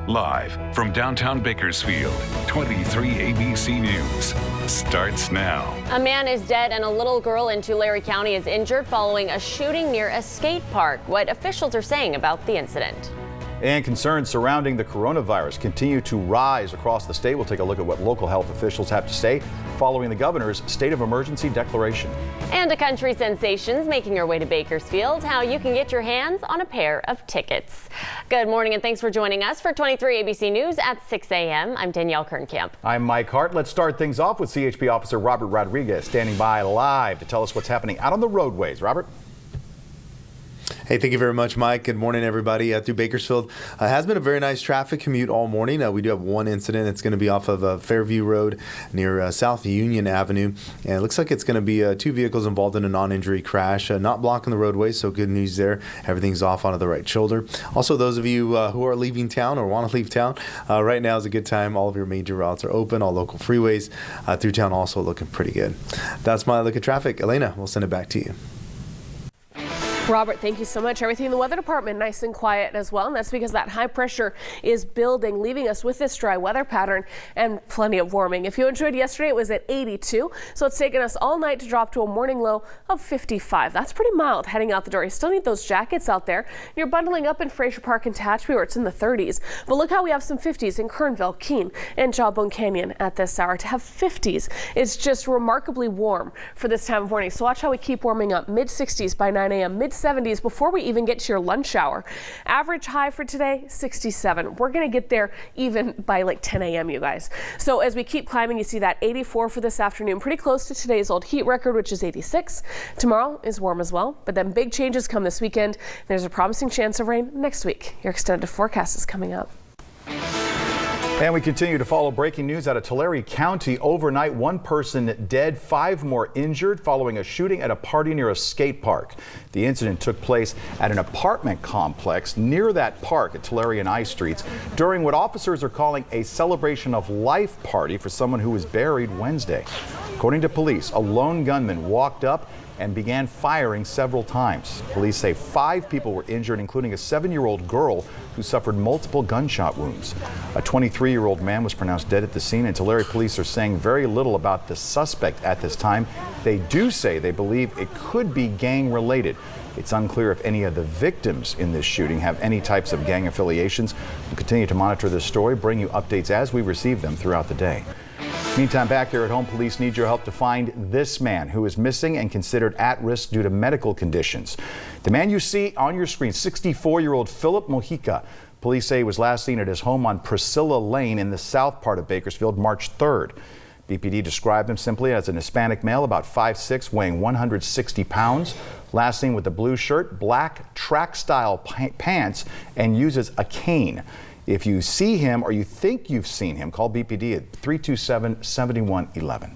Live from downtown Bakersfield, 23 ABC News starts now. A man is dead and a little girl in Tulare County is injured following a shooting near a skate park. What officials are saying about the incident. And concerns surrounding the coronavirus continue to rise across the state. We'll take a look at what local health officials have to say following the governor's state of emergency declaration. And a country sensation's making her way to Bakersfield. How you can get your hands on a pair of tickets. Good morning and thanks for joining us for 23 ABC News at 6 a.m. I'm Danielle Kernkamp. I'm Mike Hart. Let's start things off with CHP Officer Robert Rodriguez standing by live to tell us what's happening out on the roadways. Robert? Hey, thank you very much, Mike. Good morning, everybody. Through Bakersfield, has been a very nice traffic commute all morning. We do have one incident. It's going to be off of Fairview Road near South Union Avenue. And it looks like it's going to be two vehicles involved in a non-injury crash, not blocking the roadway. So good news there. Everything's off onto the right shoulder. Also, those of you who are leaving town or want to leave town, right now is a good time. All of your major routes are open. All local freeways through town also looking pretty good. That's my look at traffic. Elena, we'll send it back to you. Robert, thank you so much. Everything in the weather department nice and quiet as well, and that's because that high pressure is building, leaving us with this dry weather pattern and plenty of warming. If you enjoyed yesterday, it was at 82, so it's taken us all night to drop to a morning low of 55. That's pretty mild heading out the door. You still need those jackets out there. You're bundling up in Fraser Park and Tehachapi where it's in the 30s, but look how we have some 50s in Kernville, Keene, and Jawbone Canyon at this hour. To have 50s is just remarkably warm for this time of morning, so watch how we keep warming up. Mid 60s by 9 a.m., mid 70s before we even get to your lunch hour. Average high for today, 67. We're going to get there even by like 10 a.m., you guys. So as we keep climbing, you see that 84 for this afternoon, pretty close to today's old heat record, which is 86. Tomorrow is warm as well, but then big changes come this weekend. There's a promising chance of rain next week. Your extended forecast is coming up. And we continue to follow breaking news out of Tulare County. Overnight, one person dead, 5 more injured following a shooting at a party near a skate park. The incident took place at an apartment complex near that park at Tulare and I Streets during what officers are calling a celebration of life party for someone who was buried Wednesday. According to police, a lone gunman walked up and began firing several times. Police say 5 people were injured, including a 7-year-old girl who suffered multiple gunshot wounds. A 23-year-old man was pronounced dead at the scene, and Tulare police are saying very little about the suspect at this time. They do say they believe it could be gang-related. It's unclear if any of the victims in this shooting have any types of gang affiliations. We'll continue to monitor this story, bring you updates as we receive them throughout the day. Meantime, back here at home, police need your help to find this man who is missing and considered at risk due to medical conditions. The man you see on your screen, 64-year-old Philip Mojica. Police say he was last seen at his home on Priscilla Lane in the south part of Bakersfield March 3rd. BPD described him simply as an Hispanic male, about 5'6", weighing 160 pounds. Last seen with a blue shirt, black track-style pants, and uses a cane. If you see him or you think you've seen him, call BPD at 327-7111.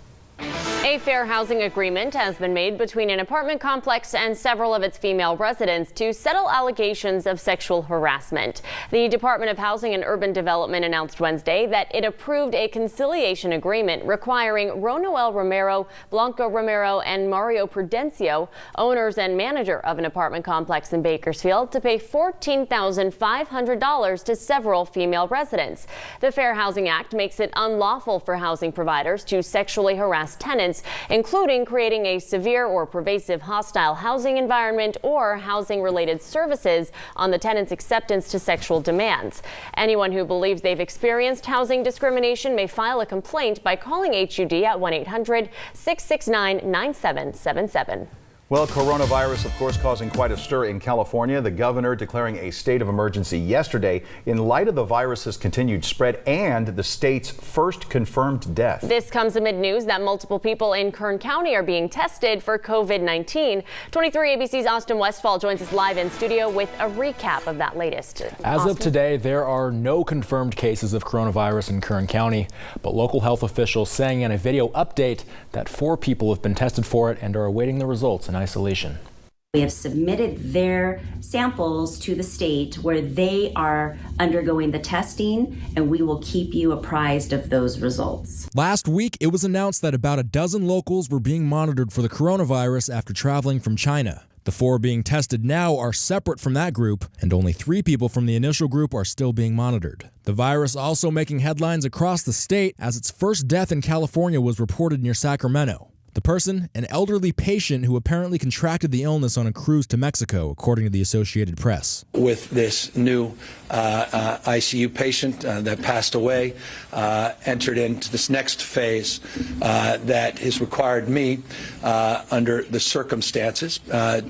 A fair housing agreement has been made between an apartment complex and several of its female residents to settle allegations of sexual harassment. The Department of Housing and Urban Development announced Wednesday that it approved a conciliation agreement requiring Ronoel Romero, Blanco Romero, and Mario Prudencio, owners and manager of an apartment complex in Bakersfield, to pay $14,500 to several female residents. The Fair Housing Act makes it unlawful for housing providers to sexually harass tenants, including creating a severe or pervasive hostile housing environment or housing-related services on the tenant's acceptance to sexual demands. Anyone who believes they've experienced housing discrimination may file a complaint by calling HUD at 1-800-669-9777. Well, coronavirus, of course, causing quite a stir in California. The governor declaring a state of emergency yesterday in light of the virus's continued spread and the state's first confirmed death. This comes amid news that multiple people in Kern County are being tested for COVID-19. 23 ABC's Austin Westfall joins us live in studio with a recap of that latest. As of today, there are no confirmed cases of coronavirus in Kern County, but local health officials saying in a video update that 4 people have been tested for it and are awaiting the results in isolation. We have submitted their samples to the state where they are undergoing the testing, and we will keep you apprised of those results. Last week, it was announced that about a dozen locals were being monitored for the coronavirus after traveling from China. The 4 being tested now are separate from that group, and only 3 people from the initial group are still being monitored. The virus also making headlines across the state as its first death in California was reported near Sacramento. The person, an elderly patient who apparently contracted the illness on a cruise to Mexico, according to the Associated Press. With this new ICU patient that passed away, entered into this next phase that has required me, under the circumstances,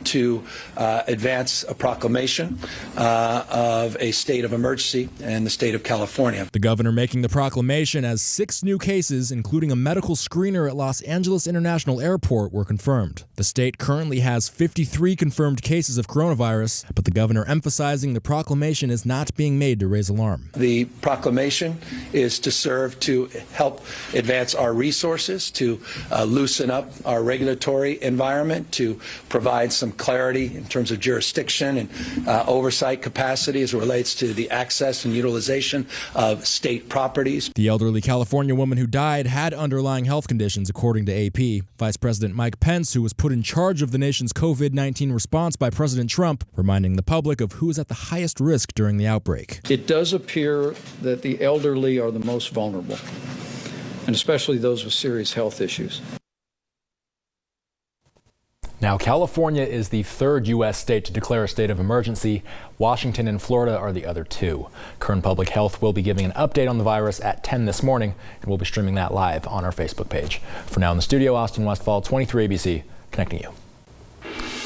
to advance a proclamation of a state of emergency in the state of California. The governor making the proclamation as 6 new cases, including a medical screener at Los Angeles International Airport, were confirmed. The state currently has 53 confirmed cases of coronavirus, but the governor emphasizing the proclamation is not being made to raise alarm. The proclamation is to serve to help advance our resources, to loosen up our regulatory environment, to provide some clarity in terms of jurisdiction and oversight capacity as it relates to the access and utilization of state properties. The elderly California woman who died had underlying health conditions, according to AP. Vice President Mike Pence, who was put in charge of the nation's COVID-19 response by President Trump, reminding the public of who is at the highest risk during the outbreak. It does appear that the elderly are the most vulnerable, and especially those with serious health issues. Now, California is the 3rd U.S. state to declare a state of emergency. Washington and Florida are the other 2. Kern Public Health will be giving an update on the virus at 10 this morning, and we'll be streaming that live on our Facebook page. For now in the studio, Austin Westfall, 23 ABC, connecting you.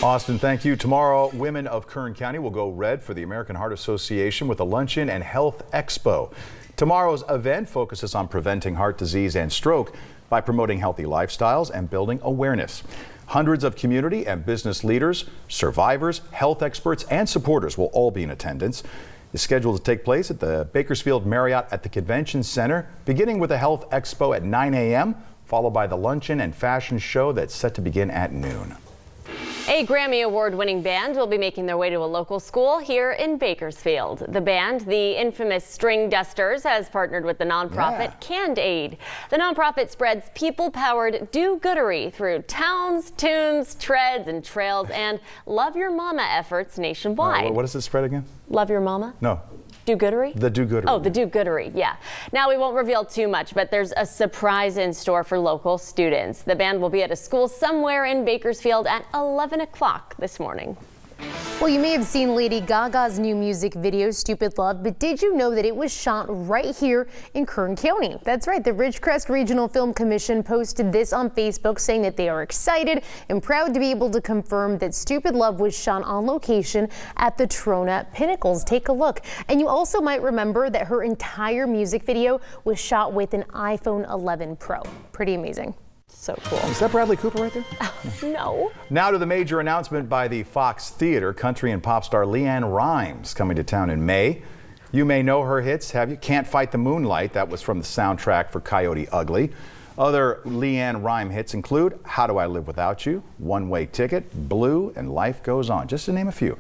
Austin, thank you. Tomorrow, women of Kern County will go red for the American Heart Association with a luncheon and health expo. Tomorrow's event focuses on preventing heart disease and stroke by promoting healthy lifestyles and building awareness. Hundreds of community and business leaders, survivors, health experts, and supporters will all be in attendance. It's scheduled to take place at the Bakersfield Marriott at the Convention Center, beginning with a health expo at 9 a.m., followed by the luncheon and fashion show that's set to begin at noon. A Grammy Award-winning band will be making their way to a local school here in Bakersfield. The band, the infamous Stringdusters, has partnered with the nonprofit Canned Aid. The nonprofit spreads people-powered do-goodery through towns, tunes, treads, and trails, and Love Your Mama efforts nationwide. What does it spread again? Love Your Mama? No. Do-goodery? The do-goodery. Oh, the do-goodery, yeah. Now, we won't reveal too much, but there's a surprise in store for local students. The band will be at a school somewhere in Bakersfield at 11 o'clock this morning. Well, you may have seen Lady Gaga's new music video, Stupid Love, but did you know that it was shot right here in Kern County? That's right, the Ridgecrest Regional Film Commission posted this on Facebook saying that they are excited and proud to be able to confirm that Stupid Love was shot on location at the Trona Pinnacles. Take a look. And you also might remember that her entire music video was shot with an iPhone 11 Pro. Pretty amazing. So cool. Is that Bradley Cooper right there? No. Now to the major announcement by the Fox Theater. Country and pop star LeAnn Rimes coming to town in May. You may know her hits, have you? Can't Fight the Moonlight. That was from the soundtrack for Coyote Ugly. Other LeAnn Rimes hits include How Do I Live Without You, One Way Ticket, Blue, and Life Goes On, just to name a few.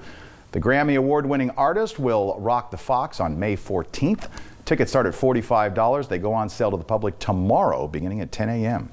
The Grammy Award-winning artist will rock the Fox on May 14th. Tickets start at $45. They go on sale to the public tomorrow beginning at 10 a.m.